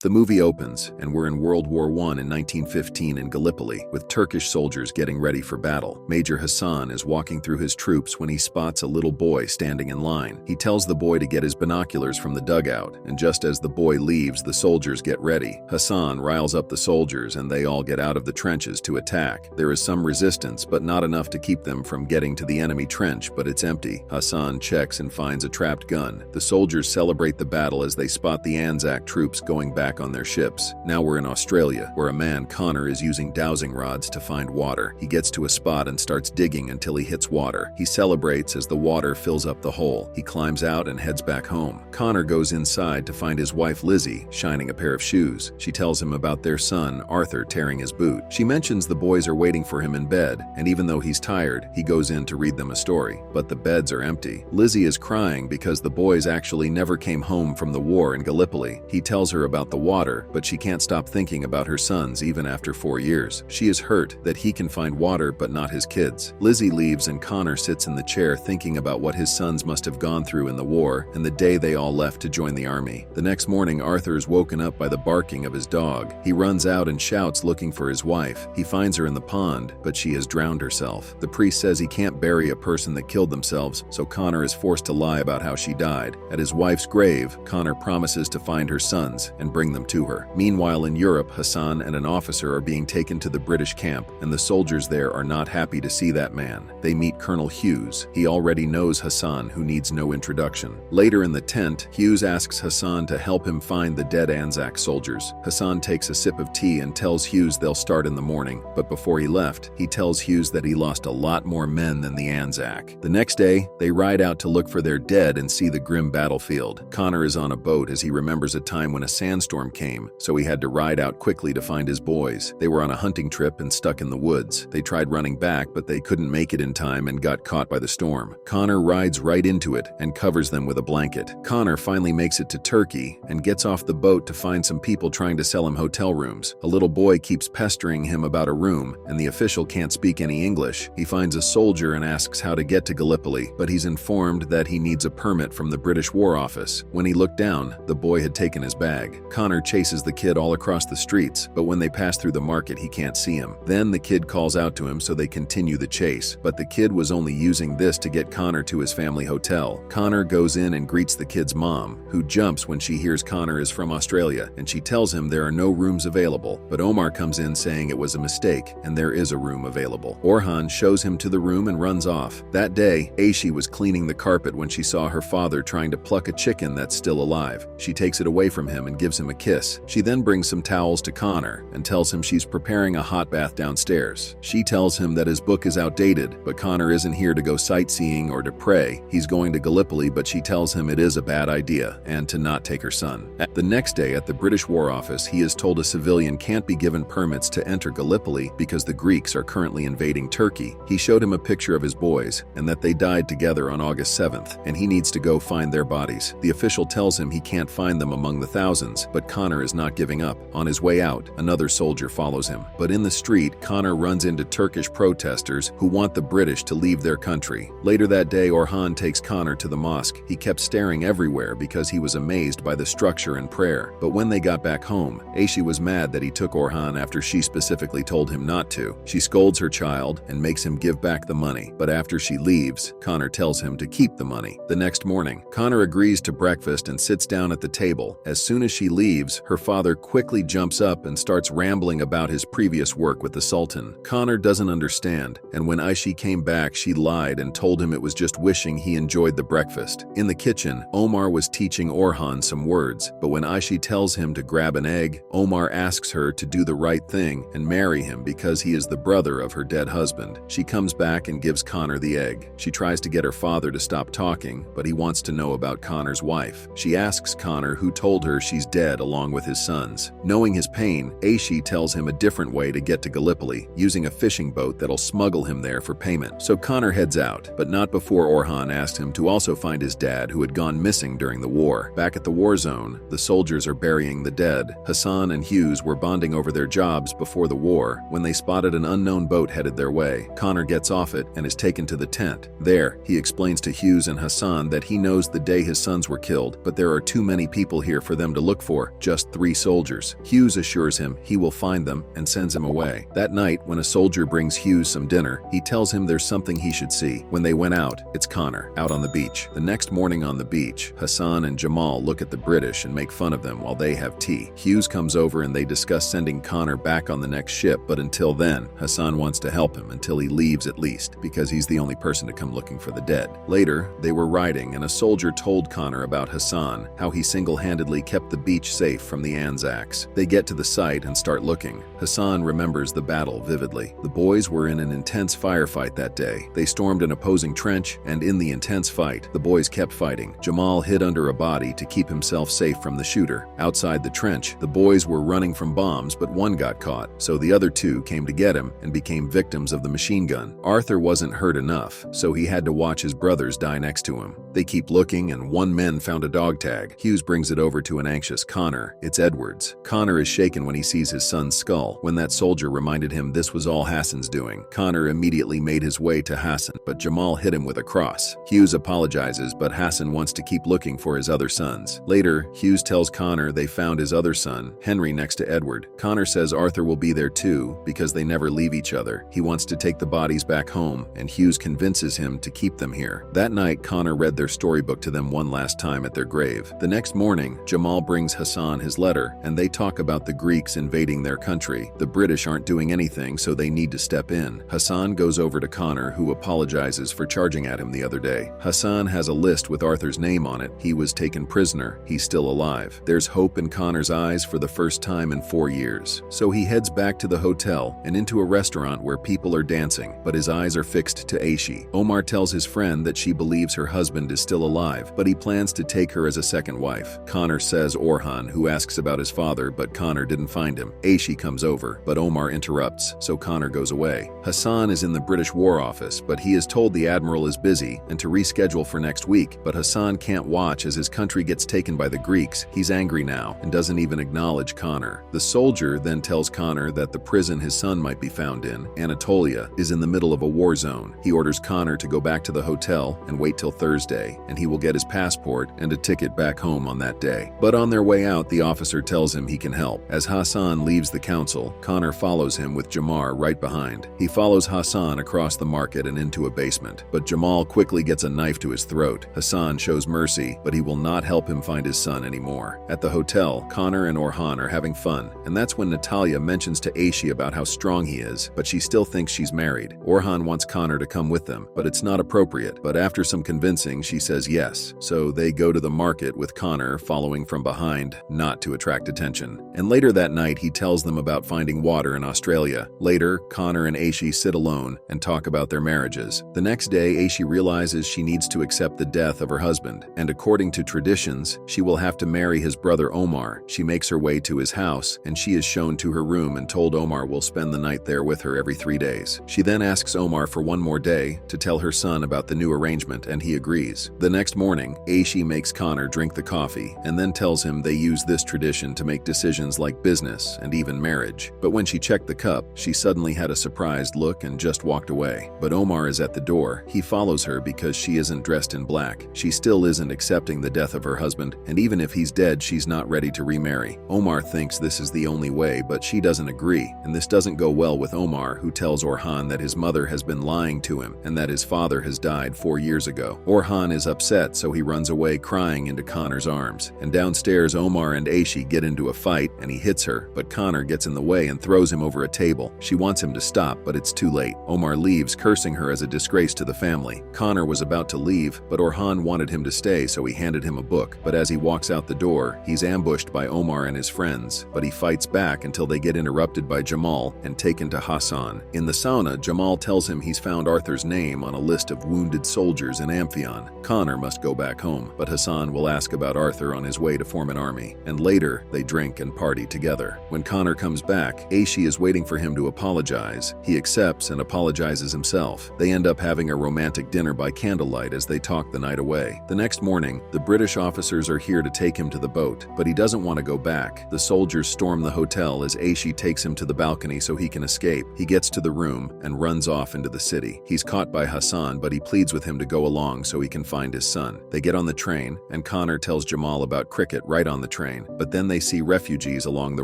The movie opens, and we're in World War I in 1915 in Gallipoli, with Turkish soldiers getting ready for battle. Major Hassan is walking through his troops when he spots a little boy standing in line. He tells the boy to get his binoculars from the dugout, and just as the boy leaves, the soldiers get ready. Hassan riles up the soldiers, and they all get out of the trenches to attack. There is some resistance, but not enough to keep them from getting to the enemy trench, but it's empty. Hassan checks and finds a trapped gun. The soldiers celebrate the battle as they spot the Anzac troops going back on their ships. Now we're in Australia, where a man, Connor, is using dowsing rods to find water. He gets to a spot and starts digging until he hits water. He celebrates as the water fills up the hole. He climbs out and heads back home. Connor goes inside to find his wife, Lizzie, shining a pair of shoes. She tells him about their son, Arthur, tearing his boot. She mentions the boys are waiting for him in bed, and even though he's tired, he goes in to read them a story. But the beds are empty. Lizzie is crying because the boys actually never came home from the war in Gallipoli. He tells her about the water, but she can't stop thinking about her sons even after 4 years. She is hurt that he can find water but not his kids. Lizzie leaves and Connor sits in the chair thinking about what his sons must have gone through in the war and the day they all left to join the army. The next morning, Arthur is woken up by the barking of his dog. He runs out and shouts looking for his wife. He finds her in the pond, but she has drowned herself. The priest says he can't bury a person that killed themselves, so Connor is forced to lie about how she died. At his wife's grave, Connor promises to find her sons and bring them to her. Meanwhile, in Europe, Hassan and an officer are being taken to the British camp, and the soldiers there are not happy to see that man. They meet Colonel Hughes. He already knows Hassan, who needs no introduction. Later in the tent, Hughes asks Hassan to help him find the dead Anzac soldiers. Hassan takes a sip of tea and tells Hughes they'll start in the morning, but before he left, he tells Hughes that he lost a lot more men than the Anzac. The next day, they ride out to look for their dead and see the grim battlefield. Connor is on a boat as he remembers a time when a sandstorm came, so he had to ride out quickly to find his boys. They were on a hunting trip and stuck in the woods. They tried running back, but they couldn't make it in time and got caught by the storm. Connor rides right into it and covers them with a blanket. Connor finally makes it to Turkey and gets off the boat to find some people trying to sell him hotel rooms. A little boy keeps pestering him about a room, and the official can't speak any English. He finds a soldier and asks how to get to Gallipoli, but he's informed that he needs a permit from the British War Office. When he looked down, the boy had taken his bag. Connor chases the kid all across the streets, but when they pass through the market, he can't see him. Then the kid calls out to him, so they continue the chase, but the kid was only using this to get Connor to his family hotel. Connor goes in and greets the kid's mom, who jumps when she hears Connor is from Australia, and she tells him there are no rooms available, but Omar comes in saying it was a mistake, and there is a room available. Orhan shows him to the room and runs off. That day, Aishi was cleaning the carpet when she saw her father trying to pluck a chicken that's still alive. She takes it away from him and gives him a kiss. She then brings some towels to Connor and tells him she's preparing a hot bath downstairs. She tells him that his book is outdated, but Connor isn't here to go sightseeing or to pray. He's going to Gallipoli, but she tells him it is a bad idea and to not take her son. The next day at the British War Office, he is told a civilian can't be given permits to enter Gallipoli because the Greeks are currently invading Turkey. He showed him a picture of his boys and that they died together on August 7th, and he needs to go find their bodies. The official tells him he can't find them among the thousands, but Connor is not giving up. On his way out, another soldier follows him. But in the street, Connor runs into Turkish protesters who want the British to leave their country. Later that day, Orhan takes Connor to the mosque. He kept staring everywhere because he was amazed by the structure and prayer. But when they got back home, Aishi was mad that he took Orhan after she specifically told him not to. She scolds her child and makes him give back the money. But after she leaves, Connor tells him to keep the money. The next morning, Connor agrees to breakfast and sits down at the table. As soon as she leaves, her father quickly jumps up and starts rambling about his previous work with the Sultan. Connor doesn't understand, and when Aishi came back, she lied and told him it was just wishing he enjoyed the breakfast. In the kitchen, Omar was teaching Orhan some words, but when Aishi tells him to grab an egg, Omar asks her to do the right thing and marry him because he is the brother of her dead husband. She comes back and gives Connor the egg. She tries to get her father to stop talking, but he wants to know about Connor's wife. She asks Connor who told her she's dead along with his sons. Knowing his pain, Aishi tells him a different way to get to Gallipoli, using a fishing boat that'll smuggle him there for payment. So Connor heads out, but not before Orhan asked him to also find his dad who had gone missing during the war. Back at the war zone, the soldiers are burying the dead. Hassan and Hughes were bonding over their jobs before the war when they spotted an unknown boat headed their way. Connor gets off it and is taken to the tent. There, he explains to Hughes and Hassan that he knows the day his sons were killed, but there are too many people here for them to look for. for just 3 soldiers. Hughes assures him he will find them and sends him away. That night, when a soldier brings Hughes some dinner, he tells him there's something he should see. When they went out, it's Connor, out on the beach. The next morning on the beach, Hassan and Jamal look at the British and make fun of them while they have tea. Hughes comes over and they discuss sending Connor back on the next ship, but until then, Hassan wants to help him until he leaves at least, because he's the only person to come looking for the dead. Later, they were riding and a soldier told Connor about Hassan, how he single-handedly kept the beach safe from the Anzacs. They get to the site and start looking. Hassan remembers the battle vividly. The boys were in an intense firefight that day. They stormed an opposing trench, and in the intense fight, the boys kept fighting. Jamal hid under a body to keep himself safe from the shooter. Outside the trench, the boys were running from bombs, but one got caught, so the other 2 came to get him and became victims of the machine gun. Arthur wasn't hurt enough, so he had to watch his brothers die next to him. They keep looking, and one man found a dog tag. Hughes brings it over to an anxious Connor. It's Edwards. Connor is shaken when he sees his son's skull. When that soldier reminded him this was all Hassan's doing, Connor immediately made his way to Hassan, but Jamal hit him with a cross. Hughes apologizes, but Hassan wants to keep looking for his other sons. Later, Hughes tells Connor they found his other son, Henry, next to Edward. Connor says Arthur will be there too, because they never leave each other. He wants to take the bodies back home, and Hughes convinces him to keep them here. That night, Connor read their storybook to them one last time at their grave. The next morning, Jamal brings Hassan his letter, and they talk about the Greeks invading their country. The British aren't doing anything, so they need to step in. Hassan goes over to Connor, who apologizes for charging at him the other day. Hassan has a list with Arthur's name on it. He was taken prisoner. He's still alive. There's hope in Connor's eyes for the first time in 4 years. So he heads back to the hotel and into a restaurant where people are dancing, but his eyes are fixed to Aishi. Omar tells his friend that she believes her husband is still alive, but he plans to take her as a second wife. Connor says Orhan, who asks about his father, but Connor didn't find him. Aishi comes over, but Omar interrupts, so Connor goes away. Hassan is in the British War Office, but he is told the admiral is busy and to reschedule for next week, but Hassan can't watch as his country gets taken by the Greeks. He's angry now and doesn't even acknowledge Connor. The soldier then tells Connor that the prison his son might be found in, Anatolia, is in the middle of a war zone. He orders Connor to go back to the hotel and wait till Thursday, and he will get his passport and a ticket back home on that day. But on their way out, the officer tells him he can help. As Hassan leaves the council, Connor follows him with Jamar right behind. He follows Hassan across the market and into a basement, but Jamal quickly gets a knife to his throat. Hassan shows mercy, but he will not help him find his son anymore. At the hotel, Connor and Orhan are having fun, and that's when Natalia mentions to Aishi about how strong he is, but she still thinks she's married. Orhan wants Connor to come with them, but it's not appropriate. But after some convincing, she says yes. So they go to the market with Connor following from behind, not to attract attention. And later that night, he tells them about finding water in Australia. Later, Connor and Aishi sit alone and talk about their marriages. The next day, Aishi realizes she needs to accept the death of her husband, and according to traditions, she will have to marry his brother Omar. She makes her way to his house, and she is shown to her room and told Omar will spend the night there with her every 3 days. She then asks Omar for one more day to tell her son about the new arrangement, and he agrees. The next morning, Aishi makes Connor drink the coffee and then tells him they use this tradition to make decisions like business and even marriage. But when she checked the cup, she suddenly had a surprised look and just walked away. But Omar is at the door. He follows her because she isn't dressed in black. She still isn't accepting the death of her husband, and even if he's dead, she's not ready to remarry. Omar thinks this is the only way, but she doesn't agree, and this doesn't go well with Omar, who tells Orhan that his mother has been lying to him and that his father has died 4 years ago. Orhan is upset, so he runs away crying into Connor's arms. And downstairs, Omar and Aishi get into a fight, and he hits her, but Connor gets in the way and throws him over a table. She wants him to stop, but it's too late. Omar leaves, cursing her as a disgrace to the family. Connor was about to leave, but Orhan wanted him to stay, so he handed him a book. But as he walks out the door, he's ambushed by Omar and his friends, but he fights back until they get interrupted by Jamal and taken to Hassan. In the sauna, Jamal tells him he's found Arthur's name on a list of wounded soldiers in Amphion. Connor must go back home, but Hassan will ask about Arthur on his way to form an army, and later they drink and party together. When Connor comes back, Aishi is waiting for him to apologize. He accepts and apologizes himself. They end up having a romantic dinner by candlelight as they talk the night away. The next morning, the British officers are here to take him to the boat, but he doesn't want to go back. The soldiers storm the hotel as Aishi takes him to the balcony so he can escape. He gets to the room and runs off into the city. He's caught by Hassan, but he pleads with him to go along so he can find his son. They get on the train, and Connor tells Jamal about cricket right on the train. train, but then they see refugees along the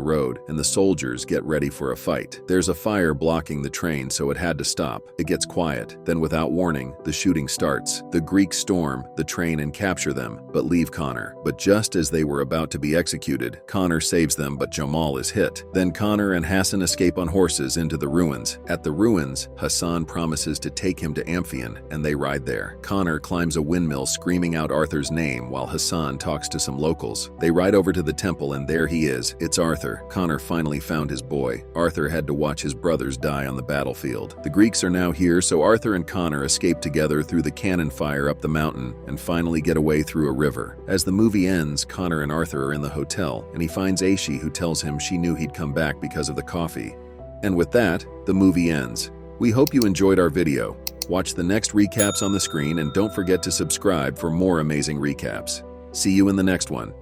road, and the soldiers get ready for a fight. There's a fire blocking the train, so it had to stop. It gets quiet. Then without warning, the shooting starts. The Greeks storm the train and capture them, but leave Connor. But just as they were about to be executed, Connor saves them, but Jamal is hit. Then Connor and Hassan escape on horses into the ruins. At the ruins, Hassan promises to take him to Amphion, and they ride there. Connor climbs a windmill screaming out Arthur's name while Hassan talks to some locals. They ride over to the temple, and there he is. It's Arthur. Connor finally found his boy. Arthur had to watch his brothers die on the battlefield. The Greeks are now here, so Arthur and Connor escape together through the cannon fire up the mountain and finally get away through a river. As the movie ends, Connor and Arthur are in the hotel, and he finds Aishi, who tells him she knew he'd come back because of the coffee. And with that, the movie ends. We hope you enjoyed our video. Watch the next recaps on the screen, and don't forget to subscribe for more amazing recaps. See you in the next one.